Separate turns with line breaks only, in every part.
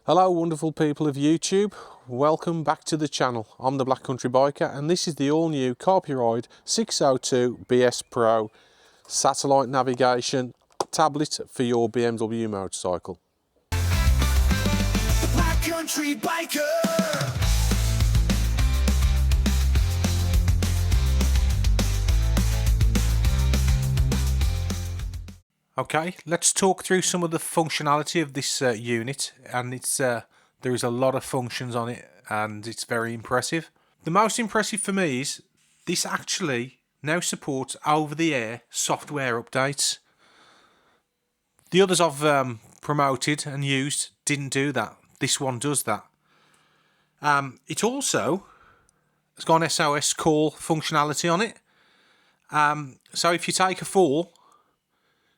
Hello wonderful people of YouTube, welcome back to the channel. I'm the Black Country Biker and this is the all new Carpuride 602 BS Pro satellite navigation tablet for your BMW motorcycle.
Black Country Biker.
Okay, let's talk through some of the functionality of this unit, and there is a lot of functions on it and it's very impressive. The most impressive for me is this actually now supports over-the-air software updates. The others I've promoted and used didn't do that. This one does that. It also has got an SOS call functionality on it. So if you take a fall,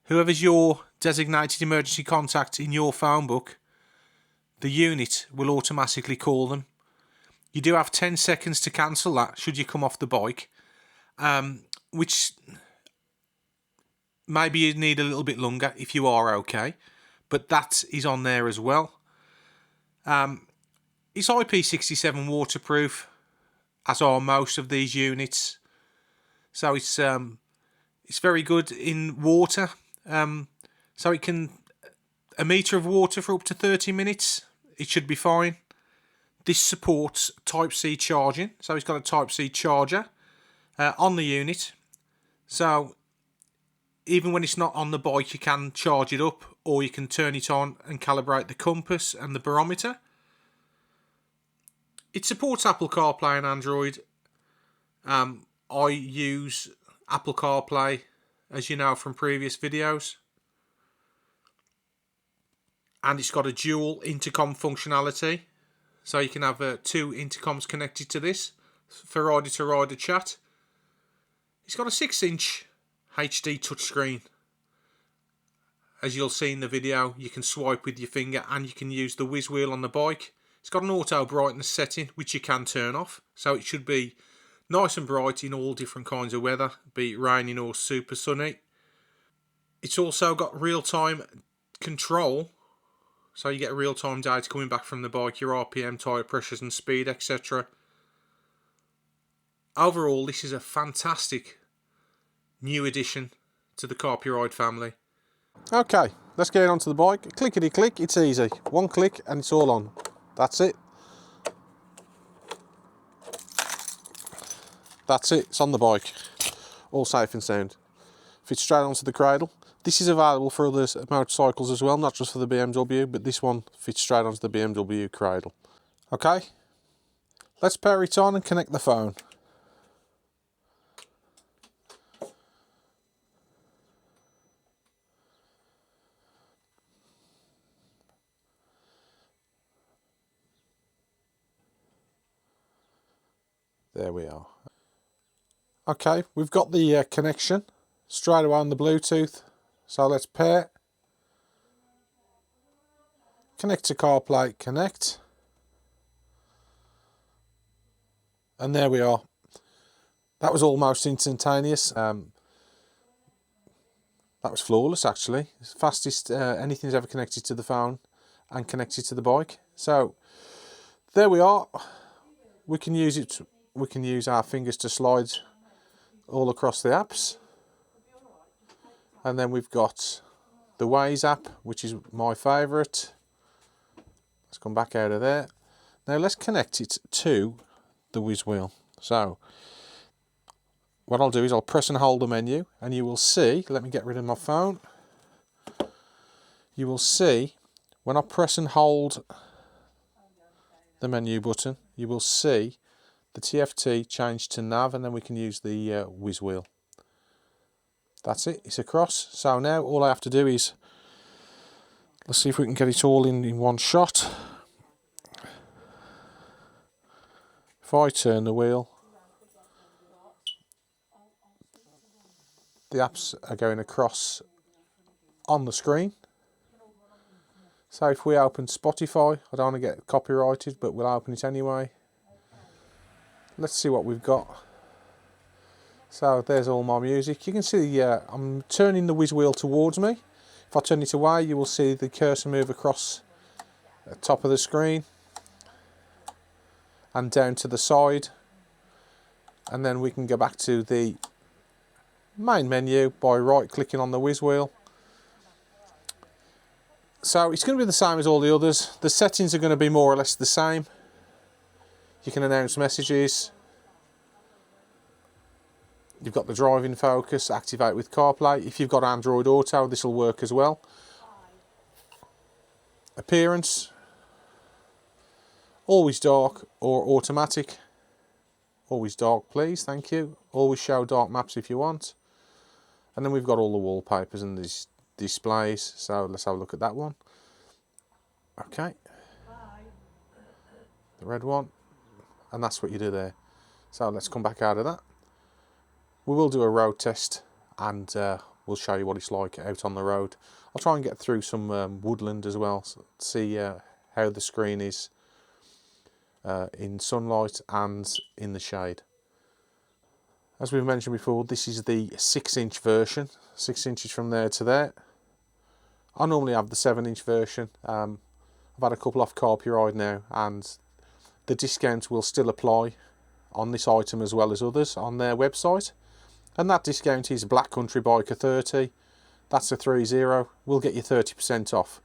whoever's your designated emergency contact in your phone book, the unit will automatically call them. You do have 10 seconds to cancel that should you come off the bike, which maybe you need a little bit longer if you are okay, but that is on there as well. It's IP67 waterproof, as are most of these units, so it's very good in water. So it can, a metre of water for up to 30 minutes, it should be fine. This supports Type-C charging, so it's got a Type-C charger on the unit. So even when it's not on the bike, you can charge it up, or you can turn it on and calibrate the compass and the barometer. It supports Apple CarPlay and Android. I use Apple CarPlay, as you know from previous videos, and it's got a dual intercom functionality, so you can have two intercoms connected to this for rider-to-rider chat. It's got a 6-inch HD touchscreen. As you'll see in the video, you can swipe with your finger and you can use the whiz wheel on the bike. It's got an auto brightness setting which you can turn off, so it should be nice and bright in all different kinds of weather, be it raining or super sunny. It's also got real-time control, so you get real-time data coming back from the bike, your RPM, tyre pressures and speed, etc. Overall, this is a fantastic new addition to the Carpuride family. Okay, let's get onto the bike. Clickety click, it's easy. One click and it's all on. That's it. That's it, it's on the bike, all safe and sound. Fits straight onto the cradle. This is available for other motorcycles as well, not just for the BMW, but this one fits straight onto the BMW cradle. Okay, let's pair it on and connect the phone. There we are. Okay, we've got the connection straight away on the Bluetooth. So let's pair. Connect to CarPlay, connect. And there we are. That was almost instantaneous. That was flawless actually. It's the fastest anything's ever connected to the phone and connected to the bike. So there we are. We can use it. We can use our fingers to slide all across the apps. And then we've got the Waze app, which is my favourite. Let's come back out of there. Now let's connect it to the whiz wheel. So what I'll do is I'll press and hold the menu, and you will see, let me get rid of my phone. You will see when I press and hold the menu button, you will see the TFT change to nav, and then we can use the whiz wheel. That's it, it's across. So now all I have to do is, let's see if we can get it all in one shot. If I turn the wheel, the apps are going across on the screen. So if we open Spotify, I don't want to get copyrighted, but we'll open it anyway. Let's see what we've got. So there's all my music. You can see I'm turning the whiz wheel towards me. If I turn it away, you will see the cursor move across at the top of the screen and down to the side, and then we can go back to the main menu by right clicking on the whiz wheel. So it's going to be the same as all the others. The settings are going to be more or less the same. You can announce messages. You've got the driving focus, activate with CarPlay. If you've got Android Auto, this will work as well. Appearance, always dark or automatic. Always dark, please, thank you. Always show dark maps if you want. And then we've got all the wallpapers and these displays. So let's have a look at that one. Okay. The red one. And that's what you do there. So let's come back out of that. We will do a road test and we'll show you what it's like out on the road. I'll try and get through some woodland as well, so see how the screen is in sunlight and in the shade. As we've mentioned before, this is the 6-inch version, 6 inches from there to there. I normally have the 7-inch version. I've had a couple off Carpuride now, and the discount will still apply on this item as well as others on their website. And that discount is Black Country Biker 30. That's a 30. We'll get you 30% off.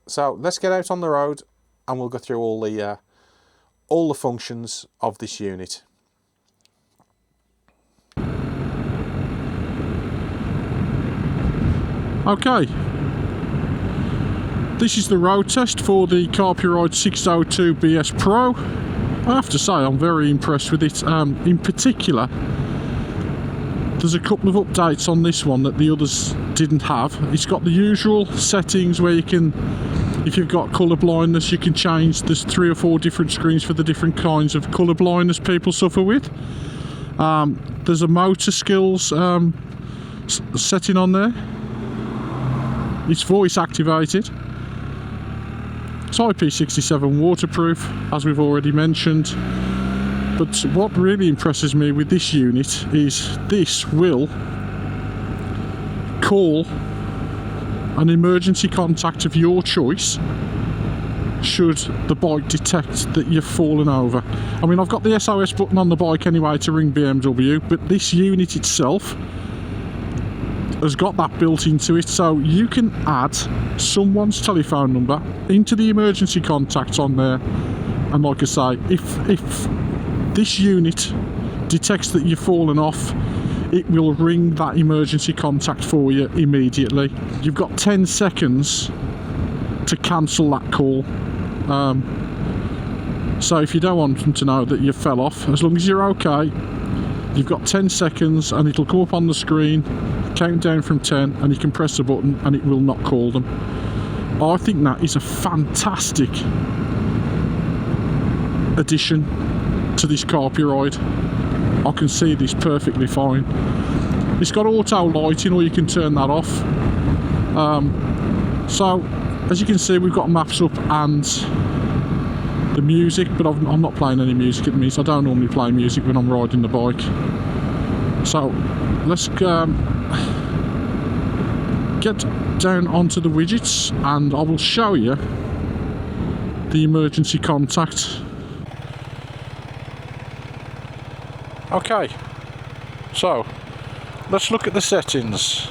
So let's get out on the road and we'll go through all the functions of this unit.
Okay, this is the road test for the Carpuride 602 BS Pro. I have to say I'm very impressed with it. In particular, there's a couple of updates on this one that the others didn't have. It's got the usual settings where you can, if you've got colour blindness, you can change. There's 3 or 4 different screens for the different kinds of colour blindness people suffer with. There's a motor skills setting on there. It's voice activated. It's IP67 waterproof, as we've already mentioned. But what really impresses me with this unit is this will call an emergency contact of your choice should the bike detect that you've fallen over. I mean, I've got the SOS button on the bike anyway to ring BMW, but this unit itself has got that built into it, so you can add someone's telephone number into the emergency contacts on there. And like I say, if this unit detects that you've fallen off, it will ring that emergency contact for you immediately. You've got 10 seconds to cancel that call. So if you don't want them to know that you fell off, as long as you're okay, you've got 10 seconds and it'll come up on the screen, count down from 10, and you can press a button and it will not call them. I think that is a fantastic addition to this Carpuride. I can see this perfectly fine. It's got auto lighting, or you can turn that off. So as you can see, we've got maps up and the music, but I'm not playing any music at the minute. I don't normally play music when I'm riding the bike. So let's get down onto the widgets and I will show you the emergency contact. Okay, so let's look at the settings.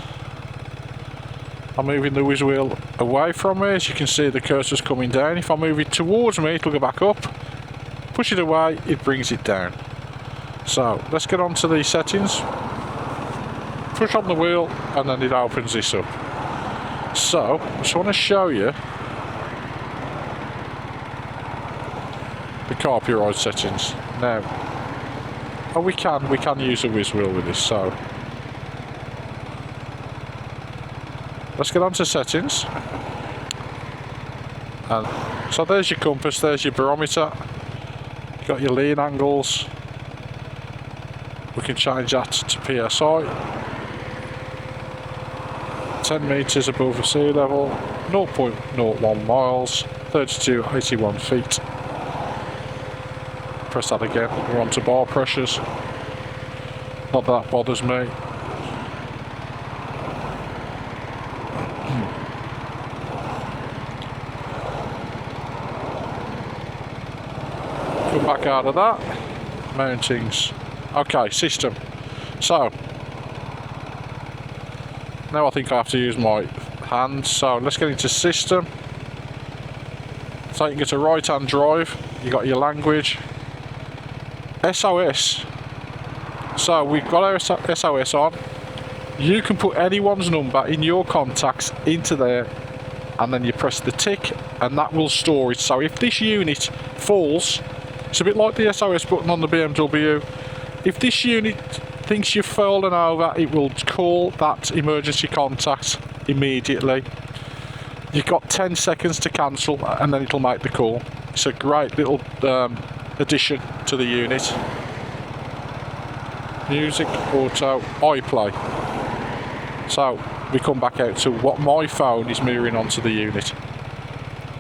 I'm moving the whiz wheel away from me. As you can see, the cursor's coming down. If I move it towards me, it'll go back up. Push it away, it brings it down. So let's get on to the settings. Push on the wheel and then it opens this up. So I just want to show you the Carpuride settings. Now, we can use a whiz wheel with this, so let's get on to settings. And so there's your compass, there's your barometer, you've got your lean angles. We can change that to PSI. 10 metres above the sea level, 0.01 miles, 3281 feet. Press that again, we're on to bar pressures. Not that bothers me. Come back out of that. Mountings. Okay, system. So, now I think I have to use my hands. So let's get into system. So you can get a right hand drive. You got your language. SOS. So we've got our SOS on. You can put anyone's number in your contacts into there, and then you press the tick and that will store it. So if this unit falls, it's a bit like the SOS button on the BMW. If this unit thinks you've fallen over, it will call that emergency contact immediately. You've got 10 seconds to cancel and then it'll make the call. It's a great little addition to the unit. Music, auto, iPlay. So we come back out to what my phone is mirroring onto the unit.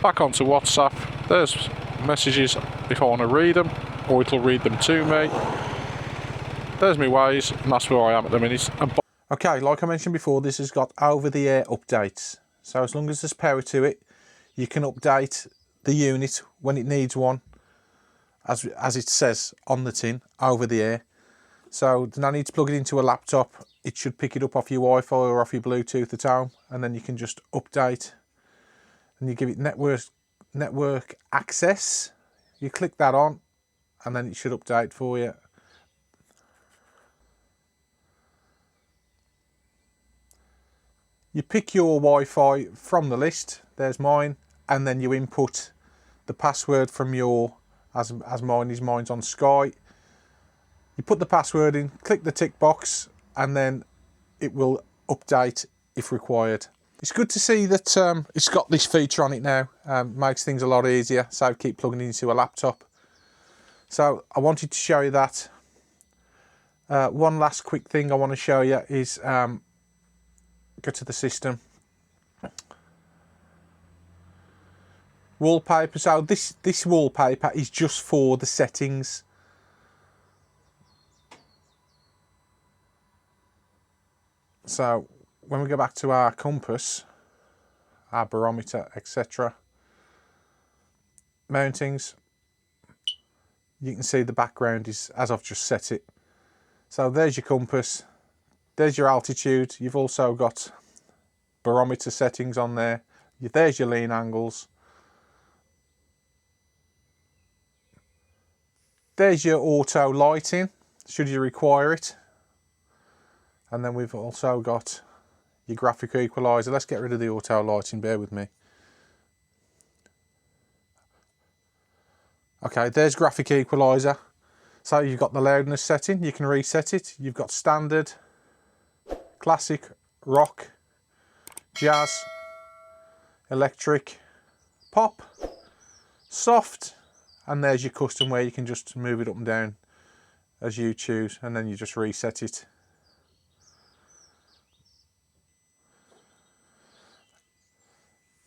Back onto WhatsApp. There's messages if I want to read them, or it'll read them to me. There's my Waze, and that's where I am at the minute.
Okay, like I mentioned before, this has got over-the-air updates. So as long as there's power to it, you can update the unit when it needs one, as it says on the tin, over the air. So there's no need to plug it into a laptop. It should pick it up off your Wi-Fi or off your Bluetooth at home, and then you can just update. And you give it network access. You click that on, and then it should update for you. You pick your Wi-Fi from the list. There's mine, and then you input the password from your, as mine's on Sky. You put the password in, click the tick box, and then it will update if required. It's good to see that it's got this feature on it now. Makes things a lot easier, so keep plugging it into a laptop. So I wanted to show you that. One last quick thing I want to show you is go to the system. Wallpaper. So this wallpaper is just for the settings. So when we go back to our compass, our barometer, etc., mountings, you can see the background is as I've just set it. So there's your compass, there's your altitude. You've also got barometer settings on there. There's your lean angles. There's your auto lighting, should you require it. And then we've also got your graphic equalizer. Let's get rid of the auto lighting, bear with me. Okay, there's graphic equalizer. So you've got the loudness setting, you can reset it. You've got standard, classic, rock, jazz, electric, pop, soft, and there's your custom where you can just move it up and down as you choose, and then you just reset it.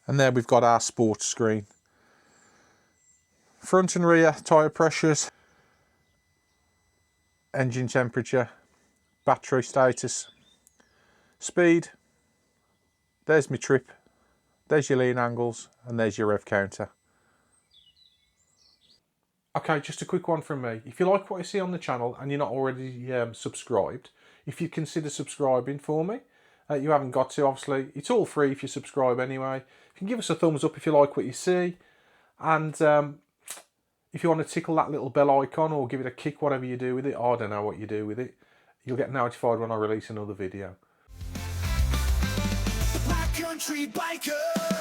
And there we've got our sports screen. Front and rear tyre pressures, engine temperature, battery status, speed. There's my trip, there's your lean angles, and there's your rev counter. Okay, just a quick one from me. If you like what you see on the channel and you're not already subscribed, if you consider subscribing for me, you haven't got to, obviously. It's all free if you subscribe anyway. You can give us a thumbs up if you like what you see. And if you want to tickle that little bell icon or give it a kick, whatever you do with it, I don't know what you do with it, you'll get notified when I release another video.
Backcountry biker.